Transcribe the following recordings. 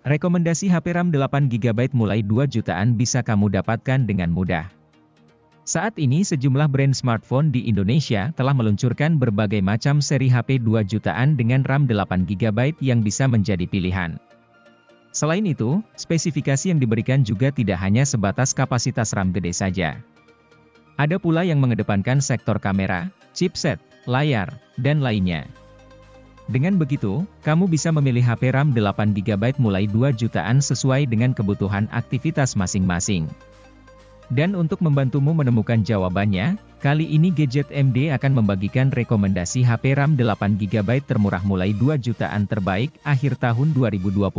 Rekomendasi HP RAM 8GB mulai 2 jutaan bisa kamu dapatkan dengan mudah. Saat ini sejumlah brand smartphone di Indonesia telah meluncurkan berbagai macam seri HP 2 jutaan dengan RAM 8GB yang bisa menjadi pilihan. Selain itu, spesifikasi yang diberikan juga tidak hanya sebatas kapasitas RAM gede saja. Ada pula yang mengedepankan sektor kamera, chipset, layar, dan lainnya. Dengan begitu, kamu bisa memilih HP RAM 8GB mulai 2 jutaan sesuai dengan kebutuhan aktivitas masing-masing. Dan untuk membantumu menemukan jawabannya, kali ini Gadget MD akan membagikan rekomendasi HP RAM 8GB termurah mulai 2 jutaan terbaik akhir tahun 2022.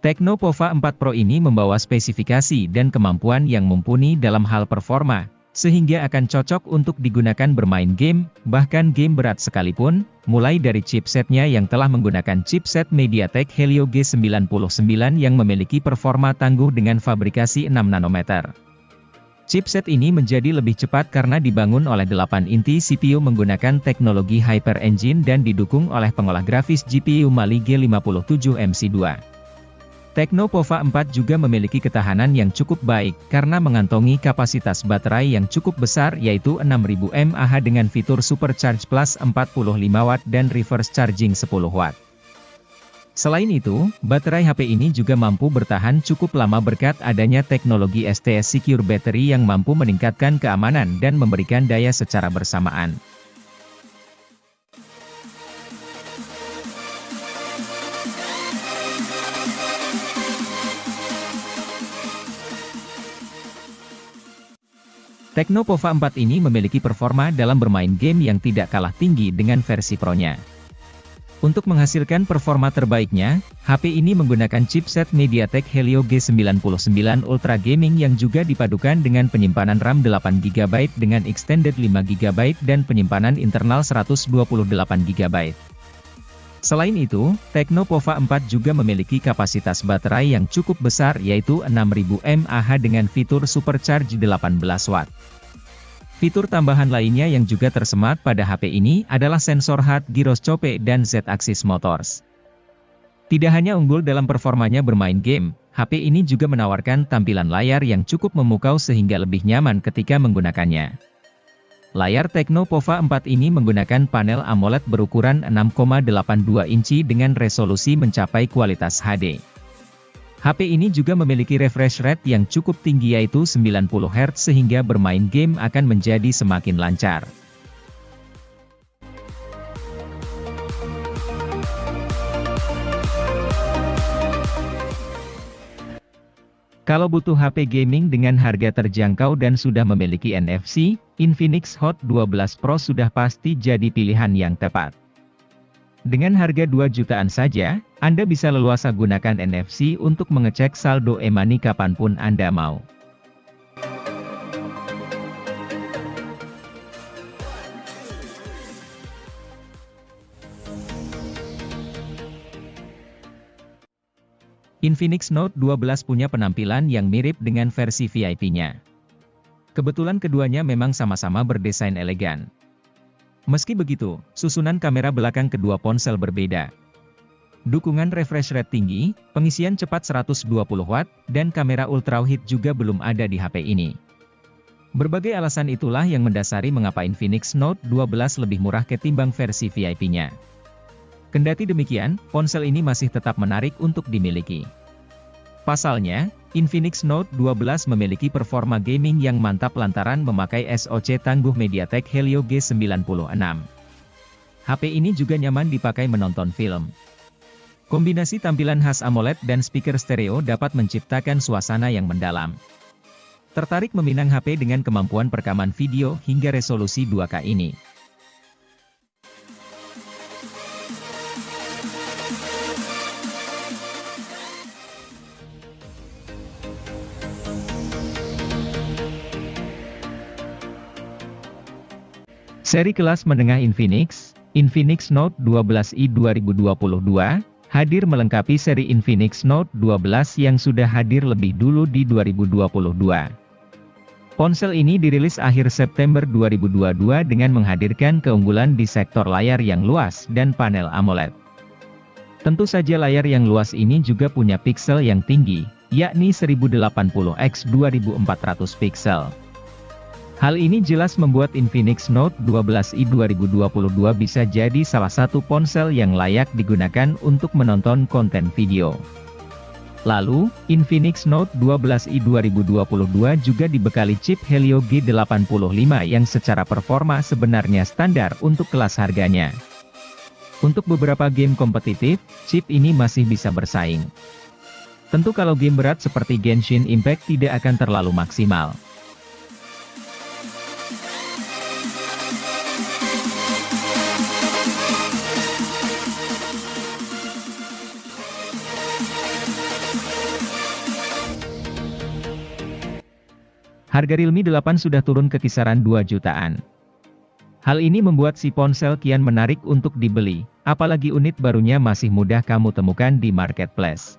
Tecno Pova 4 Pro ini membawa spesifikasi dan kemampuan yang mumpuni dalam hal performa, sehingga akan cocok untuk digunakan bermain game, bahkan game berat sekalipun, mulai dari chipsetnya yang telah menggunakan chipset MediaTek Helio G99 yang memiliki performa tangguh dengan fabrikasi 6 nanometer. Chipset ini menjadi lebih cepat karena dibangun oleh 8 inti CPU menggunakan teknologi Hyper Engine dan didukung oleh pengolah grafis GPU Mali G57 MC2. Tecno Pova 4 juga memiliki ketahanan yang cukup baik, karena mengantongi kapasitas baterai yang cukup besar yaitu 6000 mAh dengan fitur Supercharge Plus 45 Watt dan Reverse Charging 10 Watt. Selain itu, baterai HP ini juga mampu bertahan cukup lama berkat adanya teknologi STS Secure Battery yang mampu meningkatkan keamanan dan memberikan daya secara bersamaan. Tecno Pova 4 ini memiliki performa dalam bermain game yang tidak kalah tinggi dengan versi Pro-nya. Untuk menghasilkan performa terbaiknya, HP ini menggunakan chipset MediaTek Helio G99 Ultra Gaming yang juga dipadukan dengan penyimpanan RAM 8GB dengan extended 5GB dan penyimpanan internal 128GB. Selain itu, Tecno Pova 4 juga memiliki kapasitas baterai yang cukup besar yaitu 6000 mAh dengan fitur Supercharge 18 Watt. Fitur tambahan lainnya yang juga tersemat pada HP ini adalah sensor HUD gyroscope dan Z-axis motors. Tidak hanya unggul dalam performanya bermain game, HP ini juga menawarkan tampilan layar yang cukup memukau sehingga lebih nyaman ketika menggunakannya. Layar Tecno Pova 4 ini menggunakan panel AMOLED berukuran 6,82 inci dengan resolusi mencapai kualitas HD. HP ini juga memiliki refresh rate yang cukup tinggi yaitu 90 Hz sehingga bermain game akan menjadi semakin lancar. Kalau butuh HP gaming dengan harga terjangkau dan sudah memiliki NFC, Infinix Hot 12 Pro sudah pasti jadi pilihan yang tepat. Dengan harga 2 jutaan saja, Anda bisa leluasa gunakan NFC untuk mengecek saldo e-money kapanpun Anda mau. Infinix Note 12 punya penampilan yang mirip dengan versi VIP-nya. Kebetulan keduanya memang sama-sama berdesain elegan. Meski begitu, susunan kamera belakang kedua ponsel berbeda. Dukungan refresh rate tinggi, pengisian cepat 120 Watt, dan kamera ultrawide juga belum ada di HP ini. Berbagai alasan itulah yang mendasari mengapa Infinix Note 12 lebih murah ketimbang versi VIP-nya. Kendati demikian, ponsel ini masih tetap menarik untuk dimiliki. Pasalnya, Infinix Note 12 memiliki performa gaming yang mantap lantaran memakai SoC tangguh MediaTek Helio G96. HP ini juga nyaman dipakai menonton film. Kombinasi tampilan khas AMOLED dan speaker stereo dapat menciptakan suasana yang mendalam. Tertarik meminang HP dengan kemampuan perekaman video hingga resolusi 2K ini? Seri kelas menengah Infinix Note 12i 2022, Hadir melengkapi seri Infinix Note 12 yang sudah hadir lebih dulu di 2022. Ponsel ini dirilis akhir September 2022 dengan menghadirkan keunggulan di sektor layar yang luas dan panel AMOLED. Tentu saja layar yang luas ini juga punya piksel yang tinggi, yakni 1080x2400 piksel. Hal ini jelas membuat Infinix Note 12i 2022 bisa jadi salah satu ponsel yang layak digunakan untuk menonton konten video. Lalu, Infinix Note 12i 2022 juga dibekali chip Helio G85 yang secara performa sebenarnya standar untuk kelas harganya. Untuk beberapa game kompetitif, chip ini masih bisa bersaing. Tentu kalau game berat seperti Genshin Impact tidak akan terlalu maksimal. Harga Realme 8 sudah turun ke kisaran 2 jutaan. Hal ini membuat si ponsel kian menarik untuk dibeli, apalagi unit barunya masih mudah kamu temukan di marketplace.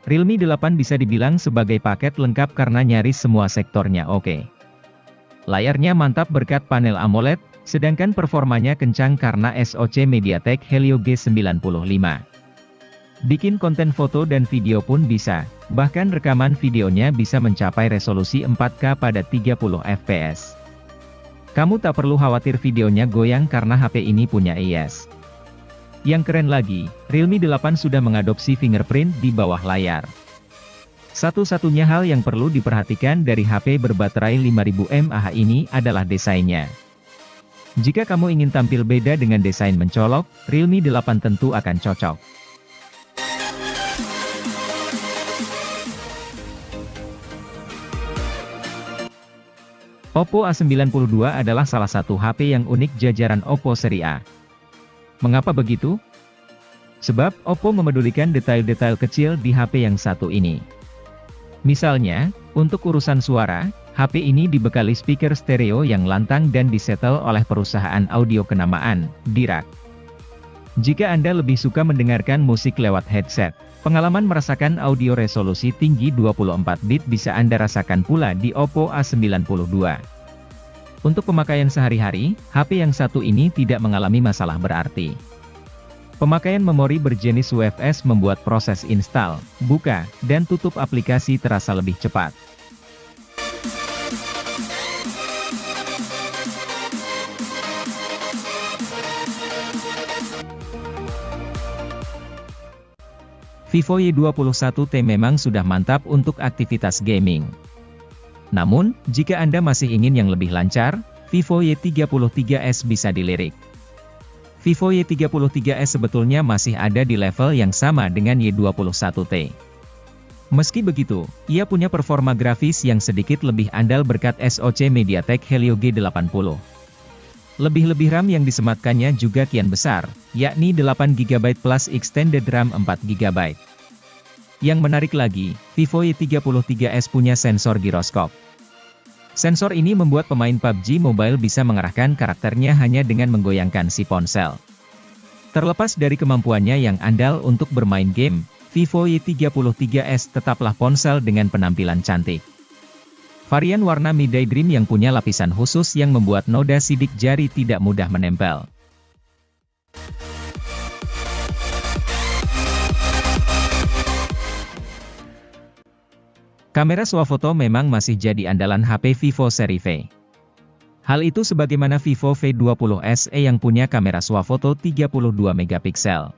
Realme 8 bisa dibilang sebagai paket lengkap karena nyaris semua sektornya oke. Layarnya mantap berkat panel AMOLED, sedangkan performanya kencang karena SoC MediaTek Helio G95. Bikin konten foto dan video pun bisa, bahkan rekaman videonya bisa mencapai resolusi 4K pada 30 fps. Kamu tak perlu khawatir videonya goyang karena HP ini punya IPS. Yang keren lagi, Realme 8 sudah mengadopsi fingerprint di bawah layar. Satu-satunya hal yang perlu diperhatikan dari HP berbaterai 5000 mAh ini adalah desainnya. Jika kamu ingin tampil beda dengan desain mencolok, Realme 8 tentu akan cocok. Oppo A92 adalah salah satu HP yang unik jajaran Oppo seri A. Mengapa begitu? Sebab, Oppo memedulikan detail-detail kecil di HP yang satu ini. Misalnya, untuk urusan suara, HP ini dibekali speaker stereo yang lantang dan disetel oleh perusahaan audio kenamaan, Dirac. Jika Anda lebih suka mendengarkan musik lewat headset, pengalaman merasakan audio resolusi tinggi 24 bit bisa Anda rasakan pula di Oppo A92. Untuk pemakaian sehari-hari, HP yang satu ini tidak mengalami masalah berarti. Pemakaian memori berjenis UFS membuat proses install, buka, dan tutup aplikasi terasa lebih cepat. Vivo Y21T memang sudah mantap untuk aktivitas gaming. Namun, jika Anda masih ingin yang lebih lancar, Vivo Y33s bisa dilirik. Vivo Y33s sebetulnya masih ada di level yang sama dengan Y21T. Meski begitu, ia punya performa grafis yang sedikit lebih andal berkat SoC MediaTek Helio G80. Lebih-lebih RAM yang disematkannya juga kian besar, yakni 8GB plus extended RAM 4GB. Yang menarik lagi, Vivo Y33s punya sensor giroskop. Sensor ini membuat pemain PUBG Mobile bisa mengarahkan karakternya hanya dengan menggoyangkan si ponsel. Terlepas dari kemampuannya yang andal untuk bermain game, Vivo Y33s tetaplah ponsel dengan penampilan cantik. Varian warna Midday Dream yang punya lapisan khusus yang membuat noda sidik jari tidak mudah menempel. Kamera swafoto memang masih jadi andalan HP Vivo seri V. Hal itu sebagaimana Vivo V20 SE yang punya kamera swafoto 32 megapiksel.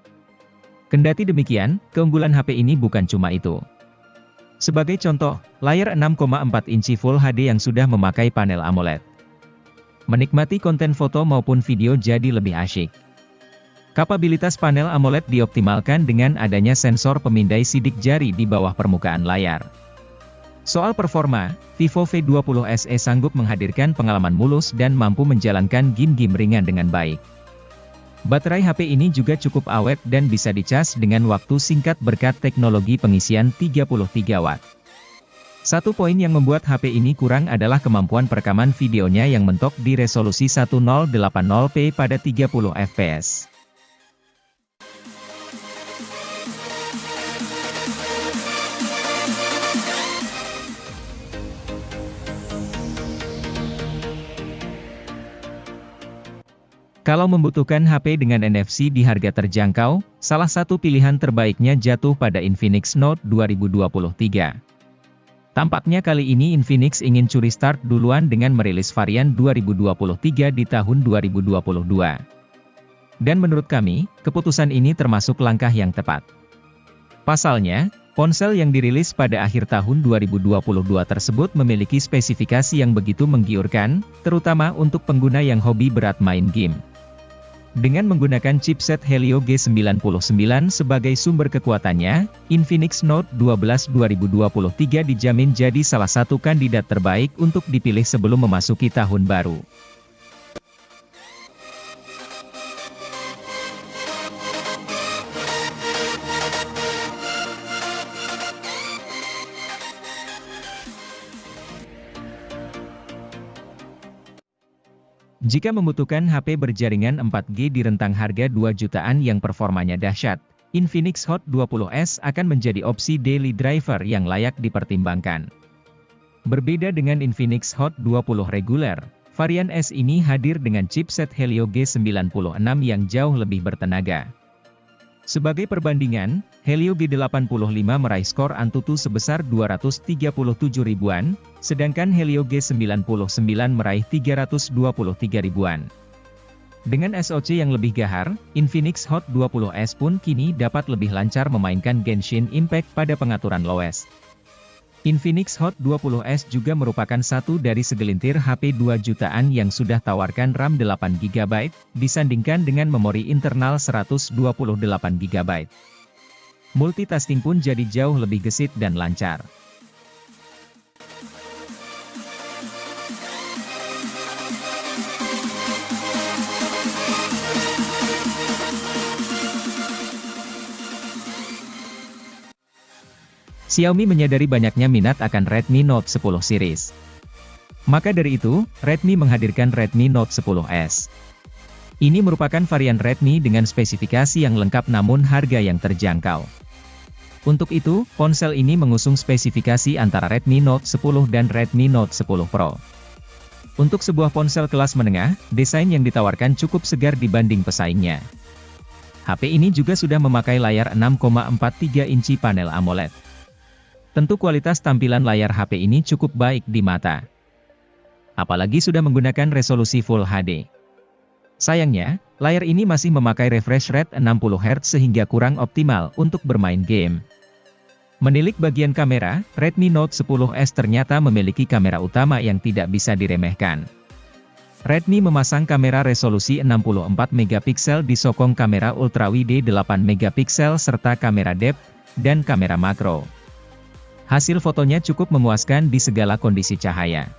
Kendati demikian, keunggulan HP ini bukan cuma itu. Sebagai contoh, layar 6,4 inci Full HD yang sudah memakai panel AMOLED. Menikmati konten foto maupun video jadi lebih asyik. Kapabilitas panel AMOLED dioptimalkan dengan adanya sensor pemindai sidik jari di bawah permukaan layar. Soal performa, Vivo V20 SE sanggup menghadirkan pengalaman mulus dan mampu menjalankan game-game ringan dengan baik. Baterai HP ini juga cukup awet dan bisa dicas dengan waktu singkat berkat teknologi pengisian 33 Watt. Satu poin yang membuat HP ini kurang adalah kemampuan perekaman videonya yang mentok di resolusi 1080p pada 30 fps. Kalau membutuhkan HP dengan NFC di harga terjangkau, salah satu pilihan terbaiknya jatuh pada Infinix Note 2023. Tampaknya kali ini Infinix ingin curi start duluan dengan merilis varian 2023 di tahun 2022. Dan menurut kami, keputusan ini termasuk langkah yang tepat. Pasalnya, ponsel yang dirilis pada akhir tahun 2022 tersebut memiliki spesifikasi yang begitu menggiurkan, terutama untuk pengguna yang hobi berat main game. Dengan menggunakan chipset Helio G99 sebagai sumber kekuatannya, Infinix Note 12 2023 dijamin jadi salah satu kandidat terbaik untuk dipilih sebelum memasuki tahun baru. Jika membutuhkan HP berjaringan 4G di rentang harga 2 jutaan yang performanya dahsyat, Infinix Hot 20S akan menjadi opsi daily driver yang layak dipertimbangkan. Berbeda dengan Infinix Hot 20 reguler, varian S ini hadir dengan chipset Helio G96 yang jauh lebih bertenaga. Sebagai perbandingan, Helio G85 meraih skor Antutu sebesar 237 ribuan, sedangkan Helio G99 meraih 323 ribuan. Dengan SoC yang lebih gahar, Infinix Hot 20S pun kini dapat lebih lancar memainkan Genshin Impact pada pengaturan lowes. Infinix Hot 20S juga merupakan satu dari segelintir HP 2 jutaan yang sudah tawarkan RAM 8GB, disandingkan dengan memori internal 128GB. Multitasking pun jadi jauh lebih gesit dan lancar. Xiaomi menyadari banyaknya minat akan Redmi Note 10 series. Maka dari itu, Redmi menghadirkan Redmi Note 10S. Ini merupakan varian Redmi dengan spesifikasi yang lengkap namun harga yang terjangkau. Untuk itu, ponsel ini mengusung spesifikasi antara Redmi Note 10 dan Redmi Note 10 Pro. Untuk sebuah ponsel kelas menengah, desain yang ditawarkan cukup segar dibanding pesaingnya. HP ini juga sudah memakai layar 6,43 inci panel AMOLED. Tentu kualitas tampilan layar HP ini cukup baik di mata. Apalagi sudah menggunakan resolusi Full HD. Sayangnya, layar ini masih memakai refresh rate 60Hz sehingga kurang optimal untuk bermain game. Menilik bagian kamera, Redmi Note 10S ternyata memiliki kamera utama yang tidak bisa diremehkan. Redmi memasang kamera resolusi 64MP disokong kamera ultrawide 8MP serta kamera depth dan kamera makro. Hasil fotonya cukup memuaskan di segala kondisi cahaya.